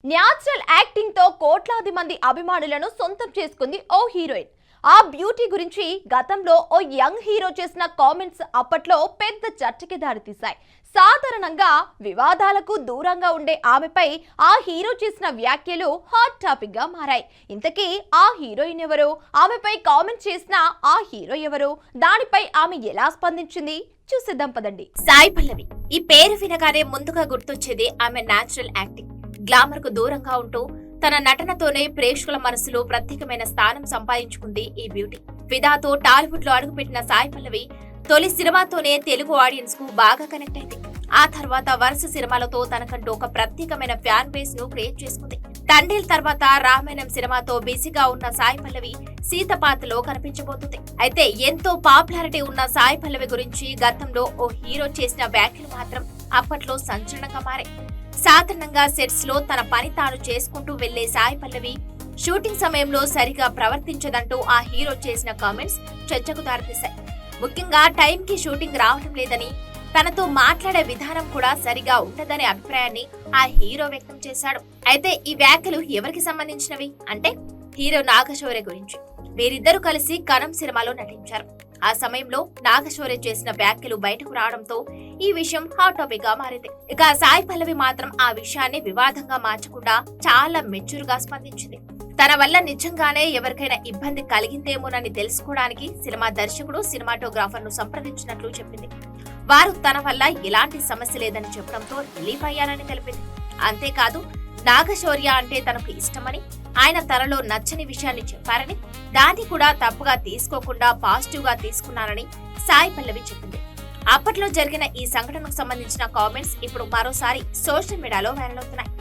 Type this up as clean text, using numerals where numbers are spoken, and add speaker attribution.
Speaker 1: Natural acting తో కోట్లాది మంది అభిమానులను సొంతం చేసుకుంది ఓ హీరోయిన్. ఆ బ్యూటీ గురించి గతంలో ఓ యంగ్ హీరో చేసిన కామెంట్స్ అప్పట్లో పెద్ద చర్చకి దారితీశాయి. సాధారణంగా వివాదాలకు దూరంగా ఉండే ఆమెపై ఆ హీరో చేసిన వ్యాఖ్యలు హాట్ టాపిక్ గా మారాయి. ఇంతకీ ఆ హీరోయిన్ ఎవరు, ఆమెపై కామెంట్ చేసిన ఆ హీరో ఎవరు, దానిపై ఆమె ఎలా స్పందించింది చూసేద్దాం పదండి.
Speaker 2: సాయి పల్లవి ఈ పేరు వినగానే ముందుగా గుర్తొచ్చేది ఆమె న్యాచురల్ యాక్టింగ్. గ్లామర్ కు దూరంగా ఉంటూ తన నటనతోనే ప్రేక్షకుల మనసులో ప్రత్యేకమైన స్థానం సంపాదించుకుంది ఈ బ్యూటీ. ఫిదాతో టాలీవుడ్ లో అడుగుపెట్టిన సాయి పల్లవి తొలి సినిమాతోనే తెలుగు ఆడియన్స్ కు బాగా కనెక్ట్ అయింది. ఆ తర్వాత వరుస సినిమాలతో తనకంటూ ఒక ప్రత్యేకమైన ఫ్యాన్ బేస్ ను క్రియేట్ చేసుకుంది. తండేల్ తర్వాత రామాయణం సినిమాతో బిజీగా ఉన్న సాయి పల్లవి సీతపాత్రలో కనిపించబోతుంది. అయితే ఎంతో పాపులారిటీ ఉన్న సాయి పల్లవి గురించి గతంలో ఓ హీరో చేసిన వ్యాఖ్యలు మాత్రం అప్పట్లో సంచలనంగా మారాయి. సాధారణంగా సెట్స్ లో తన పని తాను చేసుకుంటూ వెళ్లే సాయి పల్లవి షూటింగ్ సమయంలో సరిగా ప్రవర్తించదంటూ ఆ హీరో చేసిన కామెంట్స్ చర్చకు దారితీశాయి. ముఖ్యంగా టైం కి షూటింగ్ రావడం లేదని, తనతో మాట్లాడే విధానం కూడా సరిగా ఉండదనే అభిప్రాయాన్ని ఆ హీరో వ్యక్తం చేశాడు. అయితే ఈ వ్యాఖ్యలు ఎవరికి సంబంధించినవి అంటే హీరో నాగశౌర్య గురించి. వీరిద్దరూ కలిసి కనం సినిమాలో నటించారు. ఆ సమయంలో నాగశౌర్య చేసిన వ్యాఖ్యలు బయటకు రావడంతో ఈ విషయం హాట్ టాపిక్ గా మారింది. ఇక సాయి పల్లవి మాత్రం ఆ విషయాన్ని వివాదంగా మార్చకుండా చాలా మెచ్యూర్ గా స్పందించింది. తన వల్ల నిజంగానే ఎవరికైనా ఇబ్బంది కలిగిందేమోనని తెలుసుకోవడానికి సినిమా దర్శకుడు, సినిమాటోగ్రాఫర్ ను సంప్రదించినట్లు చెప్పింది. వారు తన వల్ల ఎలాంటి సమస్య లేదని చెప్పడంతో రిలీఫ్ అయ్యానని తెలిపింది. అంతేకాదు, నాగశౌర్య అంటే తనకు ఇష్టమని, ఆయన తనలో నచ్చని విషయాన్ని చెప్పారని, దాన్ని కూడా తప్పుగా తీసుకోకుండా పాజిటివ్ గా తీసుకున్నానని సాయి పల్లవి చెప్పింది. అప్పట్లో జరిగిన ఈ సంఘటనకు సంబంధించిన కామెంట్స్ ఇప్పుడు మరోసారి సోషల్ మీడియాలో వైరల్ అవుతున్నాయి.